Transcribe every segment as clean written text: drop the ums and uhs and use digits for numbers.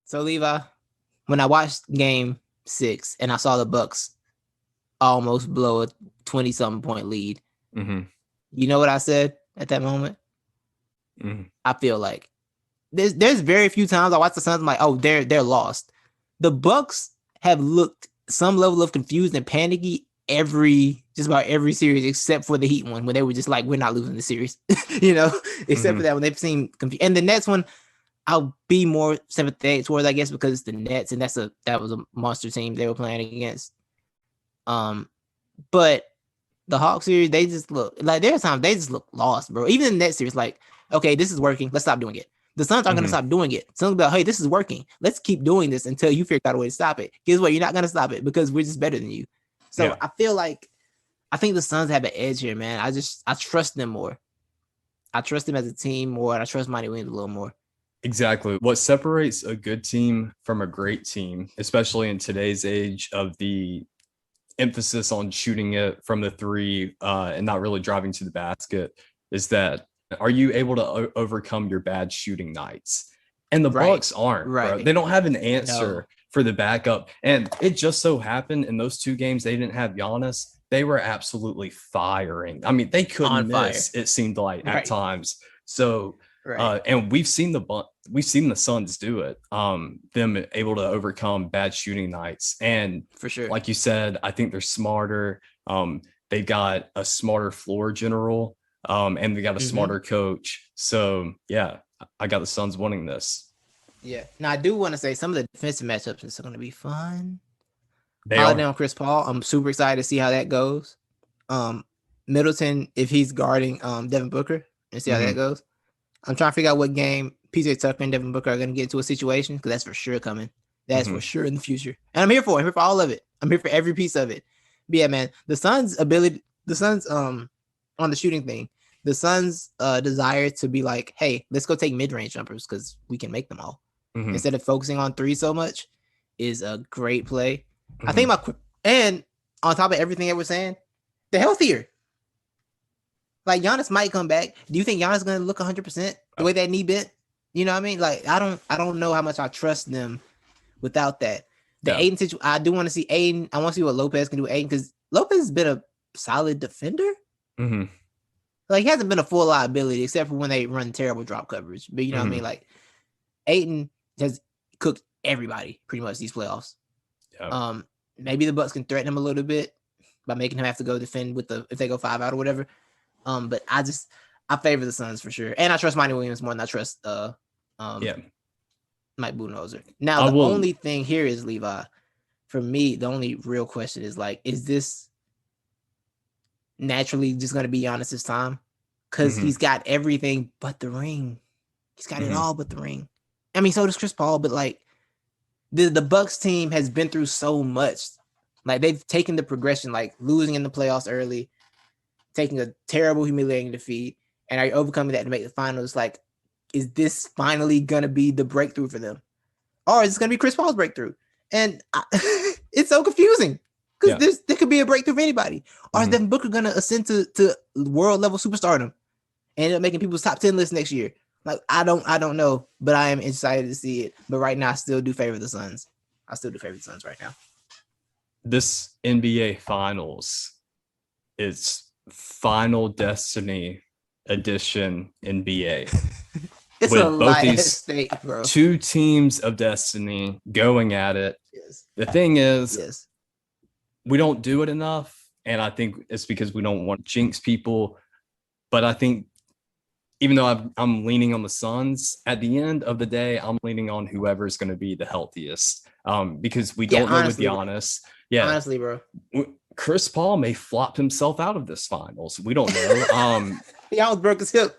So Levi, when I watched Game 6 and I saw the Bucks almost blow a 20-something point lead, you know what I said at that moment? I feel like there's very few times I watch the Suns. I'm like, oh, they're lost. The Bucks have looked some level of confused and panicky just about every series except for the Heat one when they were just like, we're not losing the series, except for that when they've seemed confused. And the Nets one, I'll be more sympathetic towards, I guess, because it's the Nets and that was a monster team they were playing against. But the Hawks series, they just look like there's times they just look lost, bro. Even in the Nets series, like, okay, this is working. Let's stop doing it. The Suns aren't going to stop doing it. Suns be like, hey, this is working. Let's keep doing this until you figure out a way to stop it. Guess what? You're not going to stop it because we're just better than you. So I feel like I think the Suns have an edge here, man. I trust them more. I trust them as a team more, and I trust Monty Williams a little more. Exactly. What separates a good team from a great team, especially in today's age of the emphasis on shooting it from the three and not really driving to the basket, is that are you able to overcome your bad shooting nights? And the Bucks aren't, bro. They don't have an answer for the backup. And it just so happened in those two games they didn't have Giannis. They were absolutely firing. I mean, they couldn't miss, it seemed like, at times. So and we've seen the Suns do it. Them able to overcome bad shooting nights. And for sure, like you said, I think they're smarter. They've got a smarter floor general. And they got a smarter coach. So yeah, I got the Suns winning this. Yeah. Now I do want to say some of the defensive matchups are going to be fun. Holiday on Chris Paul. I'm super excited to see how that goes. Middleton, if he's guarding Devin Booker, and see how that goes. I'm trying to figure out what game PJ Tucker and Devin Booker are going to get into a situation, because that's for sure coming. That's for sure in the future. And I'm here for it. I'm here for all of it. I'm here for every piece of it. But yeah, man, the Suns on the shooting thing, the Suns desire to be like, hey, let's go take mid-range jumpers because we can make them all. Instead of focusing on three so much is a great play. I think and on top of everything that we're saying, they're healthier. Like, Giannis might come back. Do you think Giannis is going to look 100% the way that knee bent? You know what I mean? Like, I don't know how much I trust them without that. The Aiden situation, I do want to see Aiden. I want to see what Lopez can do with Aiden, because Lopez has been a solid defender. Like, he hasn't been a full liability except for when they run terrible drop coverage. But you know what I mean? Like, Aiden has cooked everybody pretty much these playoffs. Maybe the Bucks can threaten him a little bit by making him have to go defend if they go 5 out or whatever. But I favor the Suns for sure. And I trust Monty Williams more than I trust Mike Budenholzer. Now, the only thing here is, Levi, for me, the only real question is, like, is this naturally just going to be Giannis's time? Because he's got everything but the ring. He's got it all but the ring. I mean, so does Chris Paul, but, like, the Bucks team has been through so much. Like, they've taken the progression, like losing in the playoffs early, taking a terrible, humiliating defeat, and are you overcoming that to make the finals? Like, is this finally going to be the breakthrough for them? Or is it going to be Chris Paul's breakthrough? And it's so confusing, because there could be a breakthrough for anybody. Or is Devin Booker going to ascend to world-level superstardom and end up making people's top 10 lists next year? Like, I don't know, but I am excited to see it. But right now, I still do favor the Suns. Right now. This NBA Finals is Final Destiny Edition NBA. It's with a both these stake, bro. Two teams of destiny going at it. The thing is, we don't do it enough, and I think it's because we don't want to jinx people. But I think, even though I'm leaning on the Suns, at the end of the day, I'm leaning on whoever is going to be the healthiest. Because we don't know with Giannis. Yeah, honestly, bro. Chris Paul may flop himself out of this finals. We don't know. He almost broke his hip.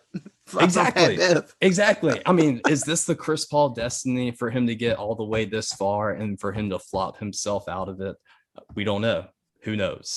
Exactly. I mean, is this the Chris Paul destiny for him to get all the way this far and for him to flop himself out of it? We don't know. Who knows?